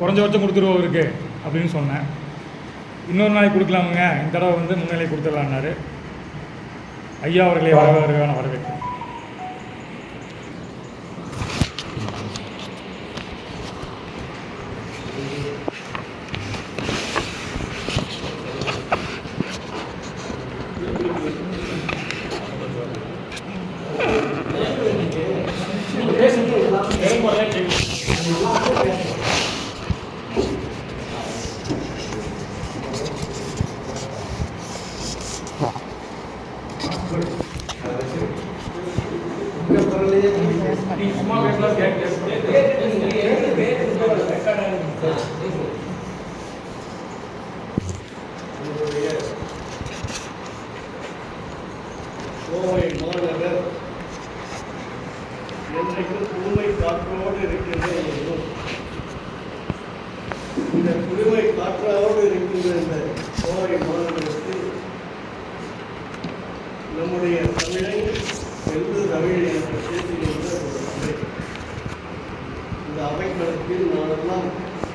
குறைஞ்சபட்சம் கொடுத்துருவோம் இருக்கு அப்படின்னு சொன்னேன். இன்னொரு நாளைக்கு கொடுக்கலாமுங்க, இந்த தடவை வந்து முன்னிலை கொடுத்துடலான்னாரு. ஐயா அவர்களை வரவேற்கான வரவேற்கிறேன். கோவை மாநகர் என்றைக்கும் புதுமை காற்றோடு இருக்கின்ற இந்த புதுமை காற்றோடு இருக்கின்ற இந்த கோவை மாநகருக்கு நம்முடைய தமிழை எழுது தமிழ் என்று பேசுகின்ற ஒரு அவை. இந்த அவைக்களத்தில் நானெல்லாம்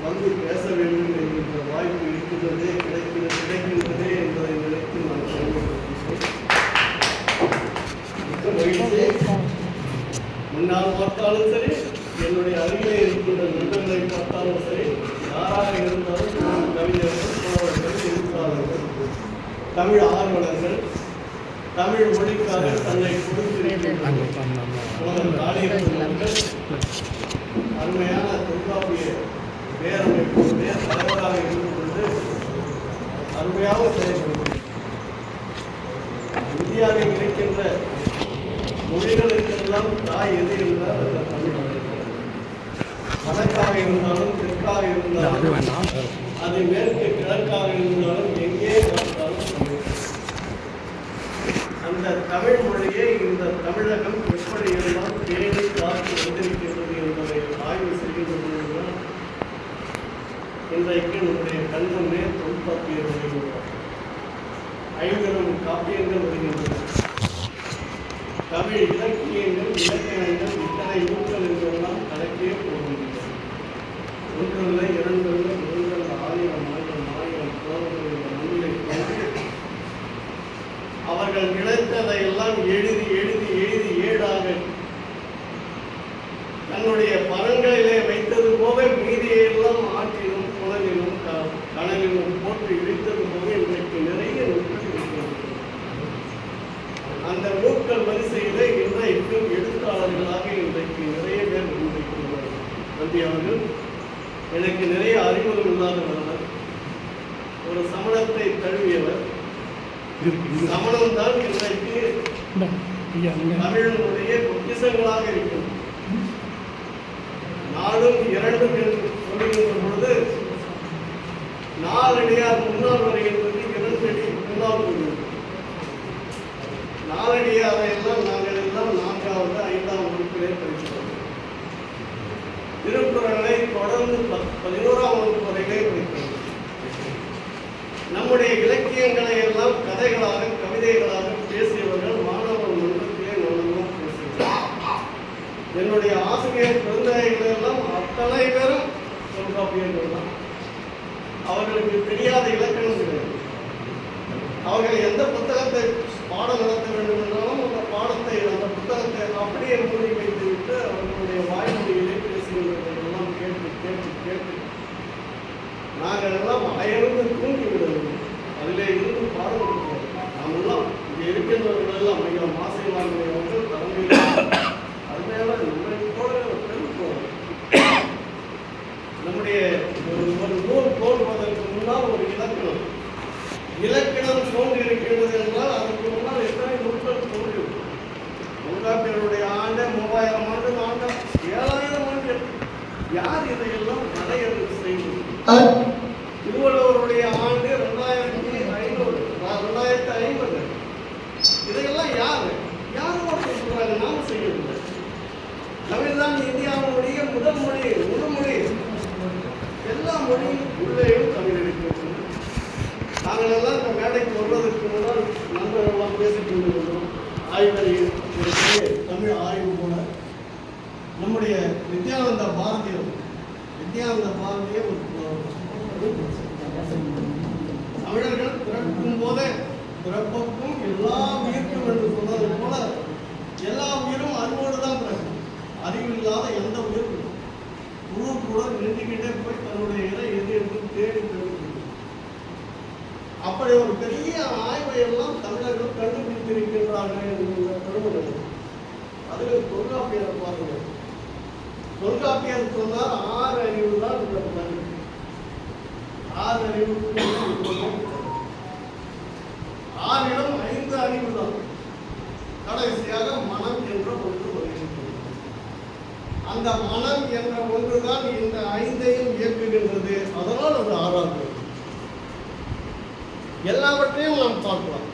வந்து பேச வேண்டும் என்கின்ற வாய்ப்பு இருக்கின்றதே கிடைக்கின்றதே என்பதை நினைத்து நான் செயல்படுத்துகிறேன். முன்னால் பார்த்தாலும் சரி, என்னுடைய அருகிலே இருக்கின்ற நண்பர்களை பார்த்தாலும் சரி, யாராக இருந்தாலும் நான் கவிஞர்கள், புலவர்கள், எழுத்தாளர்கள், தமிழ் ஆர்வலர்கள், தமிழ் மொழிக்காக தன்னை கொடுத்திருக்கின்றனர். அருமையான தொல்காப்பிய பேரமைப்புடைய தலைவராக இருந்து கொண்டு அருமையாக செயல்படுகிறது. இந்தியாவில் இருக்கின்ற மொழிகளுக்கெல்லாம் தாய் எது என்றால் அந்த தமிழ் மொழி. வடக்காக இருந்தாலும் தெற்காக இருந்தாலும் அது மேற்கு கிழக்காக இருந்தாலும் எங்கே பார்த்தாலும் தமிழ். அந்த தமிழ் மொழியை இந்த தமிழகம் எப்படி எல்லாம் பேணி காத்து வந்திருக்கின்றது என்பதை ஆய்வு செய்கின்ற பொழுதுதான் இன்றைக்கு நம்முடைய கண்முன்னே தொல்காப்பியர் வருகின்றனர். 50 காப்பியங்கள் வருகின்றன. தமிழ் இலக்கியங்கள், இலக்கணங்கள், இத்தனை நூல்கள் என்றெல்லாம் கணக்கே போகின்றன. ஒன்றில்லை, இரண்டில்லை, 1000 புலவர்கள் இந்த நூலை அவர்கள் நினைத்ததை எல்லாம் எழுதி எழுதி எழுதி ஏடாக தன்னுடைய பரங்களிலே வைத்தது போக மீதியெல்லாம் ஆற்றிலும் புலனிலும் கனவிலும் போட்டு இழித்தது போக இன்றைக்கு நிறைய நூல்கள் இருக்கிறது. அந்த நூல்கள் வரிசையிலே இன்றைக்கும் எழுத்தாளர்களாக இன்றைக்கு நிறைய பேர் இருந்திருக்கிறார்கள். நம்பி அவர்கள் எனக்கு நிறைய அறிமுகம் இல்லாதவர், ஒரு சமணத்தை தழுவியவர். சமணம் தான் இன்றைக்கு தமிழனுடைய பொக்கிஷங்களாக இருக்கும். நாடும் 2 என்று சொல்லுகின்ற பொழுது 4 அடியார் முன்னால் வருகின்றது, 2 அடி முன்னால் வருகிறது. 4 அடியாரை எல்லாம் நாங்கள் எல்லாம் 4வது 5ஆம் வகுப்பிலே படிக்கிறோம். திருக்குறளை தொடர்ந்து 11ஆம் வகுப்பு வரையிலே படிக்கிறோம். நம்முடைய இலக்கியங்களை எல்லாம் கதைகளாக, கவிதைகளாக பேசியவர்கள் மாணவர் மன்றத்திலே நல்லதாக பேசுகிறார். என்னுடைய ஆசிரியர் குழந்தைகள் எல்லாம் அத்தனை பேரும் தொல்காப்பியர்கள் தான். அவர்களுக்கு தெரியாத இலக்கணம் கிடையாது. அவர்கள் எந்த புத்தகத்தை பாடம் நடத்த வேண்டும் என்றாலும் அந்த பாடத்தை, அந்த புத்தகத்தை அப்படியே மூடி வைத்துவிட்டு அவர்களுடைய வாய்மொழியிலே பேசுகின்றவர்களெல்லாம் கேட்டு கேட்டு கேட்டு நாங்கள் எல்லாம் அயர்ந்து தூங்கி விடுவோம். அதிலே இருந்து பாடம் கொடுக்கிறோம். நாமெல்லாம் இங்கே இருக்கின்றவர்கள் எல்லாம் ஐயா மாசிவார்கள் அவர்கள் தலைமையில் அருமையான நம்மை போல பெருப்போம். நம்முடைய ஒரு நூல் தோன்றுவதற்கு முன்னால் ஒரு இலக்கணம் தோன்றி இருக்கிறது என்றால் அதற்கு முன்னால் எத்தனை நூல்கள் தோன்றியது. தொல்காப்பியருடைய ஆண்டு 3000 ஆண்டு ஆண்டு 7000 ஆண்டு. யார் இதையெல்லாம் வரையறை செய்வது? திருவள்ளுவருடைய ஆண்டு 2550. இதையெல்லாம் யாரும் சொல்றாங்க, நாம செய்யவில்லை. தமிழ் தான் இந்தியாவுடைய முதல் மொழி, முழுமொழி. எல்லா மொழியும் உள்ளேயும் தமிழ் இருக்கிறது. நாங்கள் எல்லாம் இந்த மேடைக்கு வருவதற்கு முன்னால் நண்பர்களெல்லாம் பேசிக் கொண்டிருந்தோம். ஆய்வறிவு தமிழ் ஆய்வு போல நம்முடைய வித்யானந்த பாரதியை ஒரு தமிழர்கள் பிறக்கும் போதே பிறப்புக்கும் எல்லா உயிர்க்கும் என்று சொன்னது போல எல்லா உயிரும் அறிவோடு தான் பிறக்கும். அறிவு இல்லாத எந்த உயிரும் குழு கூட நின்றுக்கிட்டே போய் தன்னுடைய இறை எது என்று தேடி தெரிவிக்கும். அப்படி ஒரு பெரிய ஆய்வை எல்லாம் தமிழர்கள் கண்டுபிடித்திருக்கின்றார்கள் என்கிற பெருமை. அதில் தொல்காப்பியர் பாருங்கள். தொல்காப்பியர் சொன்னால் 6 அறிவு தான் உள்ளது. 6 அறிவுக்கு 6 5 அறிவு தான். கடைசியாக மனம் என்ற ஒன்று வருகின்றது. அந்த மனம் என்ற ஒன்றுதான் இந்த 5ஐயும் இயக்குகின்றது. அதனால் அது 6ஆவது. எல்லாவற்றையும் நாம் பார்க்கலாம்.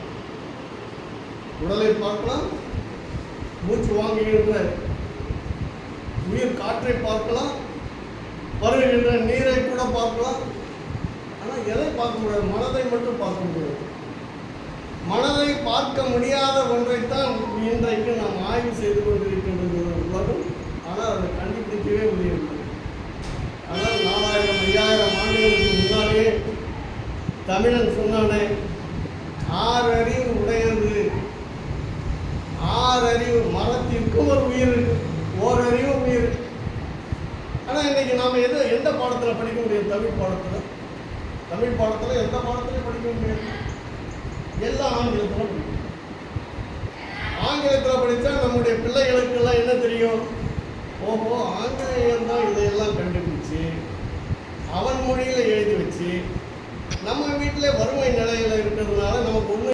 உடலை பார்க்கலாம், மூச்சு வாங்குகின்ற உயிர் காற்றை பார்க்கலாம், வருகின்ற நீரை கூட பார்க்கலாம். ஆனால் எதை பார்க்க முடியாது? மனதை மட்டும் பார்க்க முடியாது. மனதை பார்க்க முடியாத ஒன்றைத்தான் இன்றைக்கு நாம் ஆய்வு செய்து கொண்டிருக்கின்றது உலகம். ஆனால் அதை கண்டுபிடிக்கவே முடியவில்லை. ஆனால் 4000 5000 ஆண்டுகளுக்கு முன்னாலே தமிழன் சொன்னானே, 6 அறிவு உடையது. 6 அறிவு. மரத்திற்கும் ஒரு உயிர் இருக்கு, ஓரறிவு உயிர். ஆனால் இன்னைக்கு நாம் எந்த பாடத்தில் படிக்க முடியும்? தமிழ் பாடத்தில் எந்த பாடத்திலையும் படிக்க முடியாது. எல்லாம் ஆங்கிலத்தில் படிக்கும். ஆங்கிலத்தில் படித்தா நம்முடைய பிள்ளைகளுக்கெல்லாம் என்ன தெரியும்? ஓஹோ, ஆங்கிலேயன் தான் இதையெல்லாம் கண்டுபிடிச்சு அவன் மொழியில் எழுதி வச்சு நம்ம வீட்டில் வறுமை நிலையில் இருக்கிறதுனால நமக்கு ஒன்று